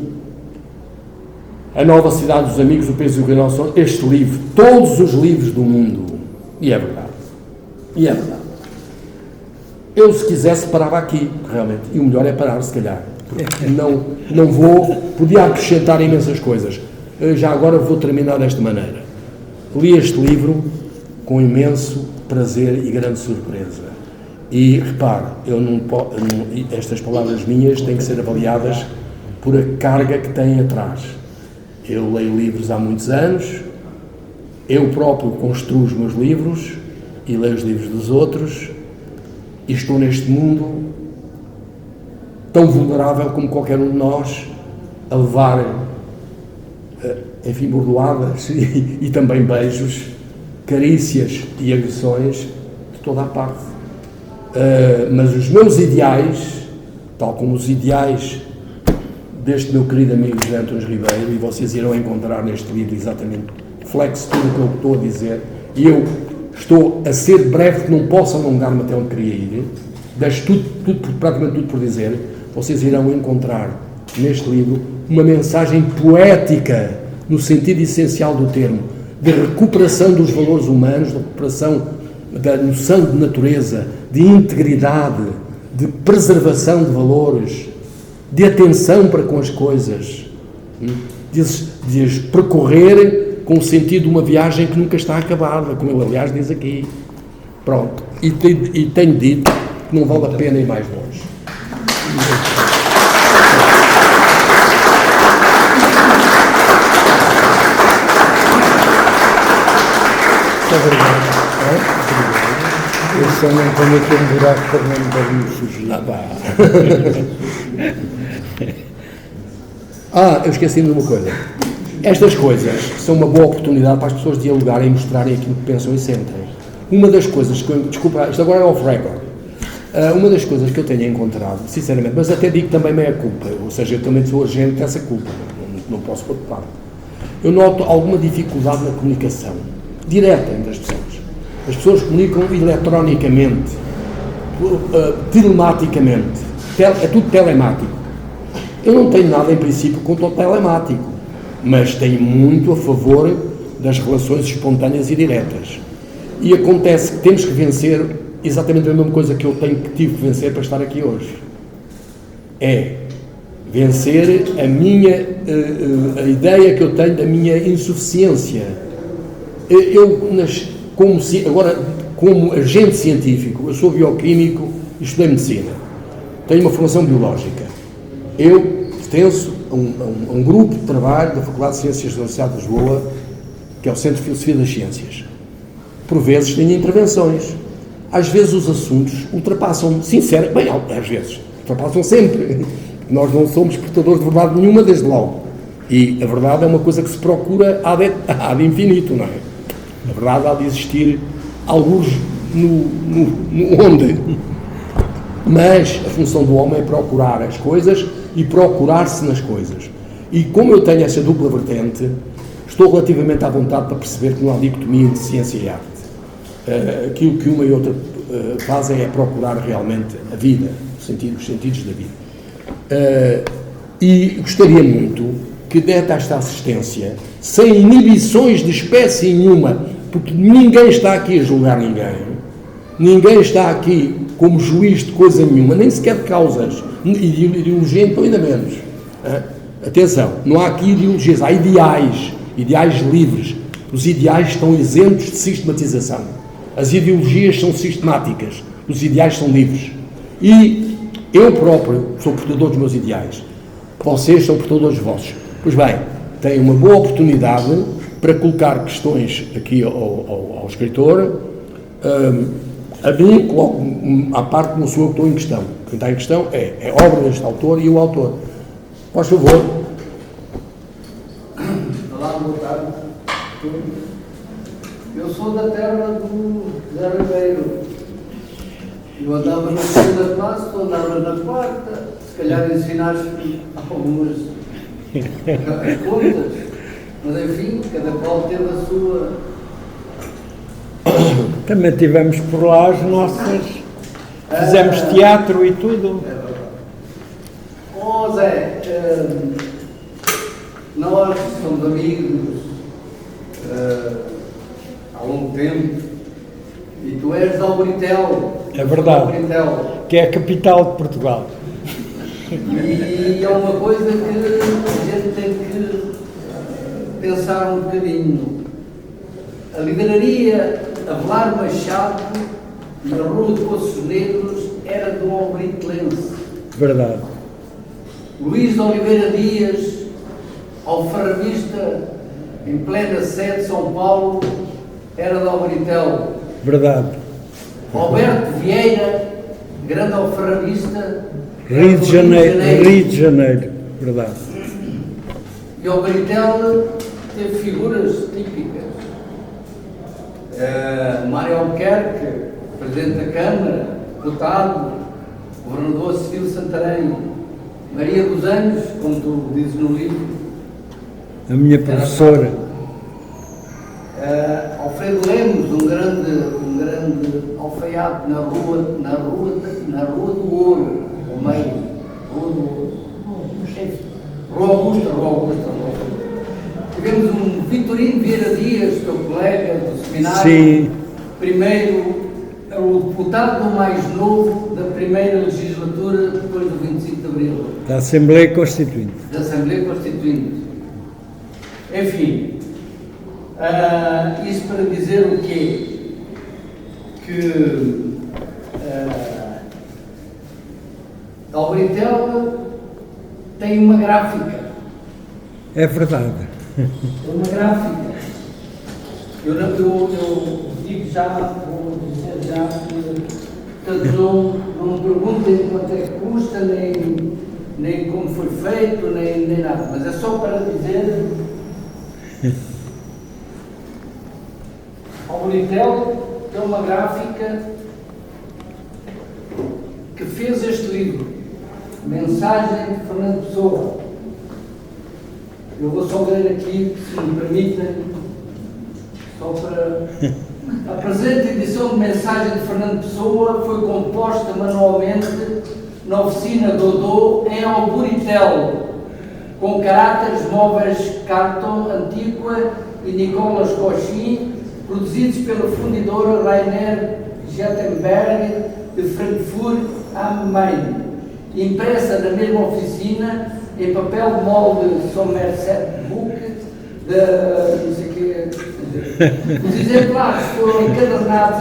a nova cidade dos amigos, o peso e o rinoceronte, este livro, todos os livros do mundo. E é verdade. E é verdade. Eu, se quisesse, parava aqui, realmente. E o melhor é parar, se calhar. Porque não vou... Podia acrescentar imensas coisas. Já agora vou terminar desta maneira. Li este livro com imenso prazer e grande surpresa. E, repare, estas palavras minhas têm que ser avaliadas por a carga que têm atrás. Eu leio livros há muitos anos, eu próprio construo os meus livros e leio os livros dos outros, e estou neste mundo tão vulnerável como qualquer um de nós a levar, enfim, bordoadas e também beijos, carícias e agressões de toda a parte. Mas os meus ideais, tal como os ideais deste meu querido amigo José Antunes Ribeiro, e vocês irão encontrar neste livro exatamente reflexo tudo o que eu estou a dizer, e eu estou a ser breve, que não posso alongar-me até onde queria ir, deixo praticamente tudo por dizer. Vocês irão encontrar neste livro uma mensagem poética, no sentido essencial do termo, de recuperação dos valores humanos, de recuperação da noção de natureza, de integridade, de preservação de valores, de atenção para com as coisas, de as percorrer com o sentido de uma viagem que nunca está acabada, como ele aliás diz aqui. Pronto, e tenho dito que não vale a pena ir mais longe. Eu só não ponho aqui um buraco para não me dar um Eu esqueci-me de uma coisa. Estas coisas são uma boa oportunidade para as pessoas dialogarem e mostrarem aquilo que pensam e sentem. Uma das coisas que eu... Desculpa, isto agora é off-record. Uma das coisas que eu tenho encontrado, sinceramente, mas até digo também meia culpa, ou seja, eu também sou agente dessa culpa, não posso preocupar. Eu noto alguma dificuldade na comunicação direta entre as pessoas. As pessoas comunicam eletronicamente, telematicamente, é tudo telemático. Eu não tenho nada, em princípio, contra o telemático, mas tenho muito a favor das relações espontâneas e diretas. E acontece que temos que vencer exatamente a mesma coisa que eu tive que vencer para estar aqui hoje. É vencer a ideia que eu tenho da minha insuficiência. Como agente científico, eu sou bioquímico e estudei medicina. Tenho uma formação biológica. Eu pertenço a um grupo de trabalho da Faculdade de Ciências da Universidade de Lisboa, que é o Centro de Filosofia das Ciências. Por vezes tenho intervenções. Às vezes os assuntos ultrapassam, às vezes, ultrapassam sempre. Nós não somos portadores de verdade nenhuma, desde logo. E a verdade é uma coisa que se procura ad infinito, não é? A verdade há de existir alguns no onde. Mas a função do homem é procurar as coisas e procurar-se nas coisas. E como eu tenho essa dupla vertente, estou relativamente à vontade para perceber que não há dicotomia entre ciência e arte. Aquilo que uma e outra fazem é procurar realmente a vida, os sentidos da vida. E gostaria muito que desta esta assistência, sem inibições de espécie nenhuma, porque ninguém está aqui a julgar ninguém está aqui como juiz de coisa nenhuma, nem sequer de causas, ideologia então ainda menos. Atenção, não há aqui ideologias, há ideais livres. Os ideais estão isentos de sistematização. As ideologias são sistemáticas, os ideais são livres. E eu próprio sou portador dos meus ideais. Vocês são portadores dos vossos. Pois bem, tenho uma boa oportunidade para colocar questões aqui ao escritor. A mim, coloco à parte que não sou eu que estou em questão. Quem está em questão é a obra deste autor e o autor. Por favor. Olá, boa tarde. Eu sou da terra do Zé Ribeiro. Eu andava na segunda classe, tu andavas na quarta, se calhar ensinaste algumas contas, mas enfim, cada qual teve a sua. Também tivemos por lá as nossas, fizemos teatro e tudo. Zé, nós somos amigos há longo tempo e tu és de Albritel. É verdade, que é a capital de Portugal. E é uma coisa que a gente tem que pensar um bocadinho. A livraria Avelar Machado, na Rua de Poços Negros, era do albritelense. Verdade. Luís de Oliveira Dias, alfarrabista, em plena sede de São Paulo, era de Albritel. Verdade. Alberto Vieira, grande alfarrabista, Rio de Janeiro. Verdade. E Albritel teve figuras típicas. Mário Albuquerque, Presidente da Câmara, deputado, Governador Civil de Santarém, Maria dos Anjos, como tu dizes no livro. A minha professora. Alfredo Lemos, um grande alfaiate na rua do Ouro, ao meio, Rua do Ouro, Rua Augusta. Tivemos um Vitorino Vieira Dias, teu colega do seminário. Sim. Primeiro o deputado mais novo da primeira legislatura depois do 25 de Abril. Da Assembleia Constituinte. Da Assembleia Constituinte. Enfim, isso para dizer o quê? Que Albritel tem uma gráfica. É verdade. Uma gráfica. Eu digo já, vou dizer já que não me perguntem quanto é que custa, nem como foi feito, nem nada, mas é só para dizer. Ao Bonitel tem uma gráfica que fez este livro, Mensagem de Fernando Pessoa. Eu vou só ler aqui, se me permitem, só para... A presente edição de Mensagem de Fernando Pessoa foi composta manualmente na oficina Dodô em Alburitel, com caráteres móveis Carton, Antiqua e Nicolas Cauchy, produzidos pela fundidora Rainer Jettenberg de Frankfurt am Main, impressa na mesma oficina em papel de molde Somerset Book, não sei quê. Os exemplares foram encadernados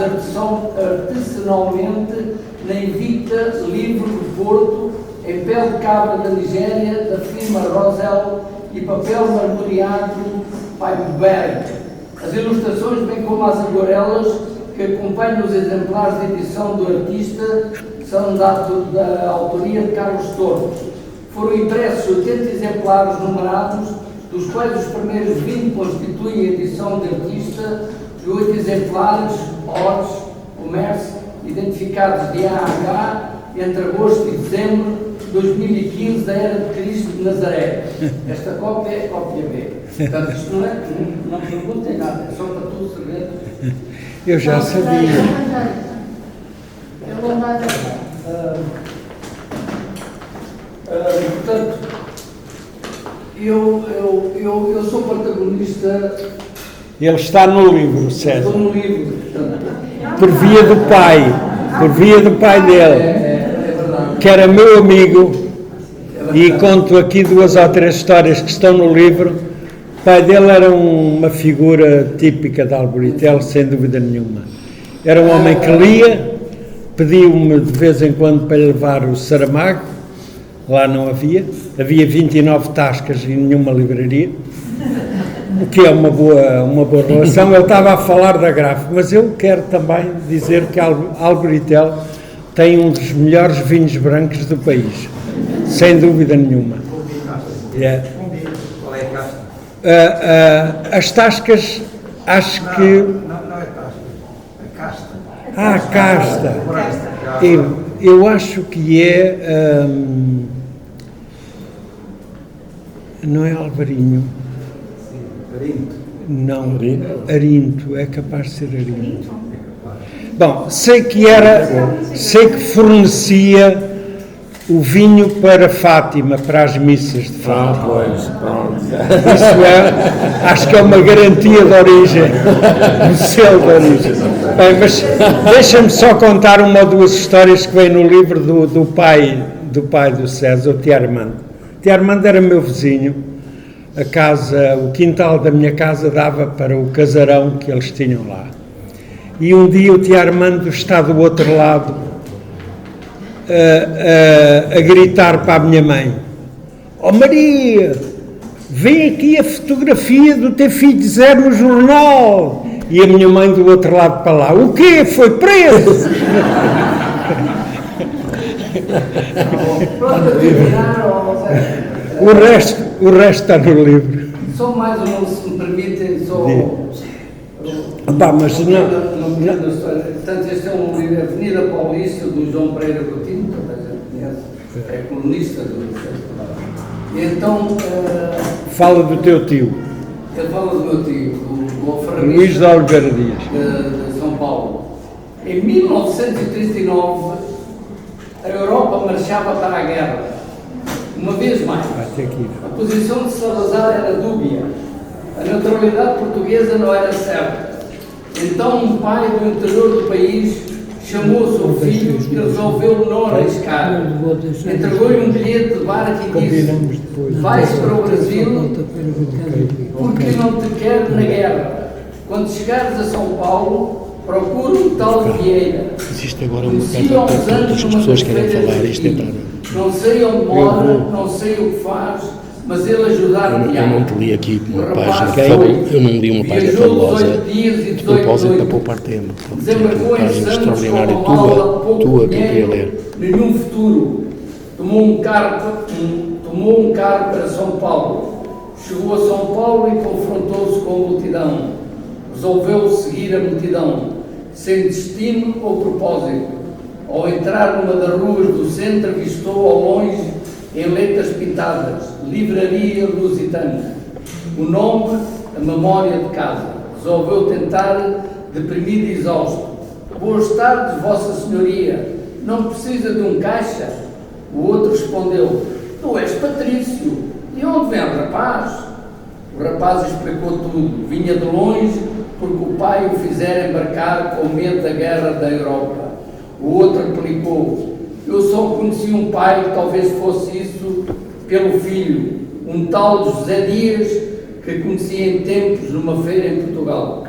artesanalmente na Invicta Livro do Porto, em pele de cabra da Nigéria, da firma Rosel, e papel marmoreado Pipeberg. As ilustrações, bem como as aguarelas que acompanham os exemplares de edição do artista, são da autoria de Carlos Torres. Foram impressos 80 exemplares numerados, dos quais os primeiros 20 constituem a edição de artista, e 8 exemplares, ORS, comércio, identificados de AH, entre agosto e dezembro de 2015, da Era de Cristo de Nazaré. Esta cópia é cópia B. Portanto, isto não perguntem nada, é só para tu saber. Eu já sabia. Eu vou mandar. Portanto, eu sou protagonista. Ele está no livro, César. Estou no livro, portanto. Por via do pai dele, É verdade. que era meu amigo, e conto aqui 2 ou 3 histórias que estão no livro. O pai dele era uma figura típica de Alburitel, sem dúvida nenhuma. Era um homem que lia, pediu-me de vez em quando para levar o Saramago, lá não havia 29 tascas e nenhuma livraria, o que é uma boa relação. Ele estava a falar da gráfica, mas eu quero também dizer que Alburitel tem um dos melhores vinhos brancos do país, sem dúvida nenhuma. Yeah. Qual é a casta? As tascas, acho que... Não é casta. A casta. casta. Eu acho que é... não é Alvarinho? Arinto. Não, Arinto, é capaz de ser Arinto. Bom, sei que fornecia o vinho para Fátima, para as missas de Fátima. Isso acho que é uma garantia de origem, um selo de origem. Bem, mas deixa-me só contar 1 ou 2 histórias que vêm no livro do pai do César, o Tiarmando. O Tiarmando era meu vizinho. O quintal da minha casa dava para o casarão que eles tinham lá. E um dia o Tiarmando está do outro lado a gritar para a minha mãe: "Oh Maria, vem aqui a fotografia do teu filho Zé no jornal." E a minha mãe do outro lado para lá: "O quê? Foi preso?" Pronto, a terminar, O resto está no livro. só mais um, se me permitem, só... Mas Portanto, este é um livro, Avenida Paulista, do João Pereira Coutinho, toda a gente conhece, é colunista do... E então... fala do teu tio, ele fala do meu tio, do alfarrabista Luís de Oliveira Dias. de São Paulo. Em 1939, a Europa marchava para a guerra. Uma vez mais, a posição de Salazar era dúbia, a neutralidade portuguesa não era certa. Então um pai do interior do país chamou o seu filho e resolveu não arriscar. Entregou-lhe um bilhete de barco e disse: vais para o Brasil porque não te quero na guerra. Quando chegares a São Paulo, procura um tal Vieira. Existe agora uma Conheci carta há uns para anos todas as numa pessoas que querem feira falar. de Isto é Martim. para... Não sei onde mora, não sei o que faz, mas ele ajudar-me. Eu não te li aqui uma O página, rapaz eu não li uma página viajou fabulosa 18 dias e de 18 propósito para noites. poupar tempo. Uma Desembarcou em página Santos extraordinária com uma mala, pouco tua que eu queria dinheiro, ler. nenhum futuro. Tomou um carro para São Paulo. Chegou a São Paulo e confrontou-se com a multidão. Resolveu seguir a multidão, sem destino ou propósito. Ao entrar numa das ruas do centro, avistou ao longe, em letras pintadas, Livraria Lusitana. O nome, a memória de casa. Resolveu tentar, deprimido e exausto. Boas tardes, Vossa Senhoria. Não precisa de um caixa? O outro respondeu: tu és Patrício. De onde vem o rapaz? O rapaz explicou tudo. Vinha de longe porque o pai o fizera embarcar com medo da guerra da Europa. O outro replicou: eu só conheci um pai, talvez fosse isso, pelo filho, um tal de José Dias, que conheci em tempos numa feira em Portugal.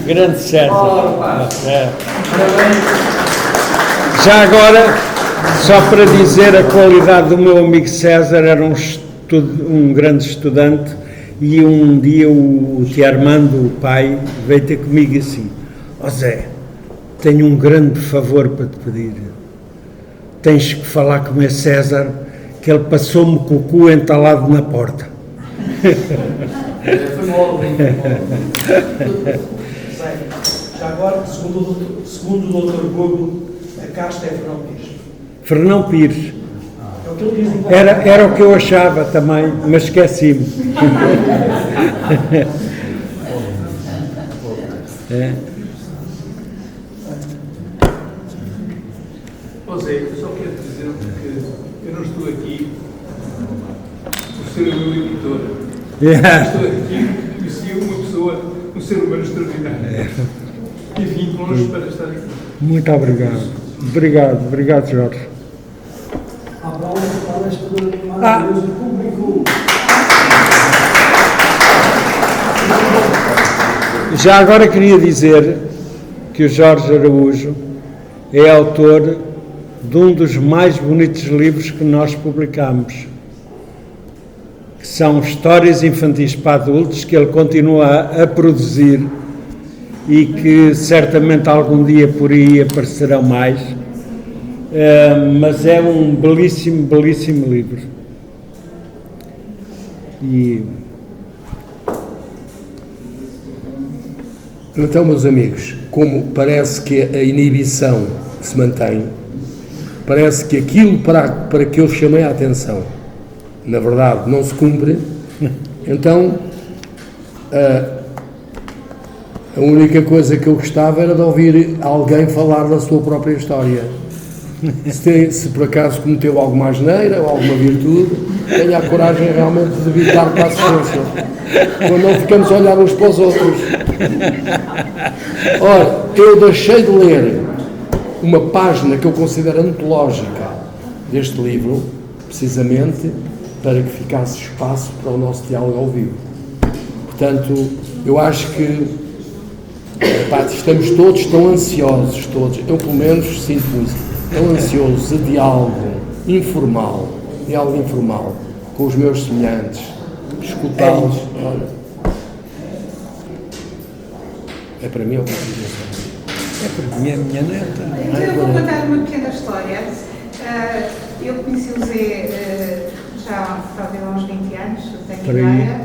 Grande César. Rapaz. É. Parabéns. Já agora, só para dizer a qualidade do meu amigo César, era um grande estudante, e um dia o tio Armando, o pai, veio ter comigo assim: ó Zé, tenho um grande favor para te pedir. Tens que falar com esse César, que ele passou-me com o cu entalado na porta. Foi mal, Já agora, segundo o Dr. Google, a casta é Fernão Pires. Fernão Pires. É o que ele diz em Era o que eu achava também, mas esqueci-me. É. José, eu só quero dizer que eu não estou aqui por ser o meu editor. Estou aqui porque conheci uma pessoa, um ser humano extraordinário. E vim longe para estar aqui. Muito obrigado. Obrigado, Jorge. Já agora queria dizer que o Jorge Araújo é autor de um dos mais bonitos livros que nós publicamos, que são histórias infantis para adultos, que ele continua a produzir e que certamente algum dia por aí aparecerão mais, mas é um belíssimo livro. E então, meus amigos, como parece que a inibição se mantém, parece que aquilo para que eu chamei a atenção, na verdade, não se cumpre, então a única coisa que eu gostava era de ouvir alguém falar da sua própria história. Se por acaso cometeu alguma asneira ou alguma virtude, tenha a coragem realmente de evitar para a assistência. Quando não ficamos a olhar uns para os outros. Ora, eu deixei de ler uma página que eu considero antológica deste livro, precisamente para que ficasse espaço para o nosso diálogo ao vivo. Portanto, eu acho que estamos todos tão ansiosos, eu pelo menos sinto isso, tão ansioso de diálogo informal, com os meus semelhantes, escutá-los. É para mim ou para ti? é para mim, a minha neta. Então eu vou contar uma pequena história. Eu conheci o Zé já há uns 20 anos, tenho ideia,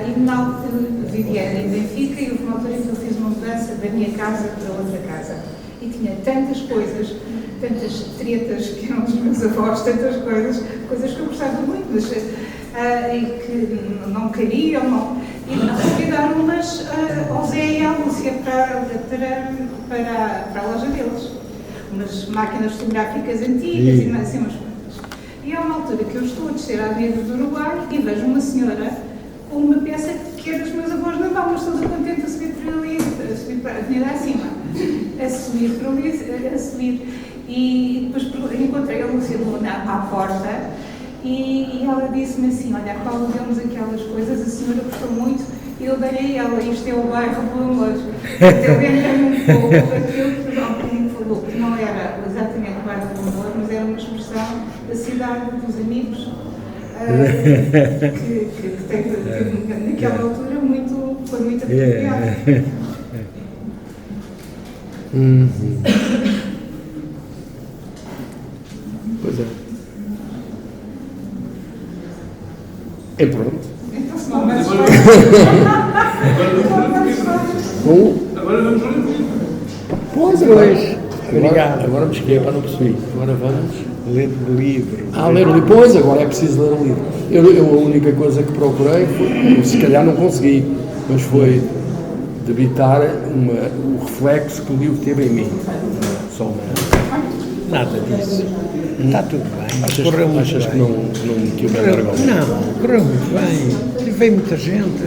e vivia em Benfica, e houve uma altura em que eu fiz uma mudança da minha casa para outra casa. E tinha tantas coisas, tantas tretas que eram dos meus avós, tantas coisas que eu gostava muito, mas e que não queriam, e resolvi dar umas ao Zé e à Lúcia para a loja deles. Umas máquinas fotográficas antigas e assim umas coisas. E há uma altura que eu estou a descer à Avenida do Uruguai e vejo uma senhora com uma peça que é dos meus avós na mão, mas toda contente a subir por ali, a subir para a Avenida subir por ali, a subir. E depois encontrei a Lúcia à porta e ela disse-me assim, olha, Paulo, deu-nos aquelas coisas, a senhora gostou muito, e eu dei a ela, isto é o bairro do amor. Eu lembrei um pouco daquilo que o Alpine falou, que não era exatamente o bairro do amor, mas era uma expressão da cidade, dos amigos, que naquela altura foi muito apropriado. Pois é. É pronto. Então, se não mais Agora vamos ler o livro. Pois, Obrigado. Agora me esqueci, para não percebi. Agora vamos. Ler o livro. Ler o livro. Pois, agora é preciso ler o livro. Eu a única coisa que procurei foi, se calhar não consegui, mas foi debitar o reflexo que o livro teve em mim. Só uma. Nada disso. Está tudo bem. Correu muito Achas que bem. não me tive vergonha? Não, correu muito bem. Veio muita gente.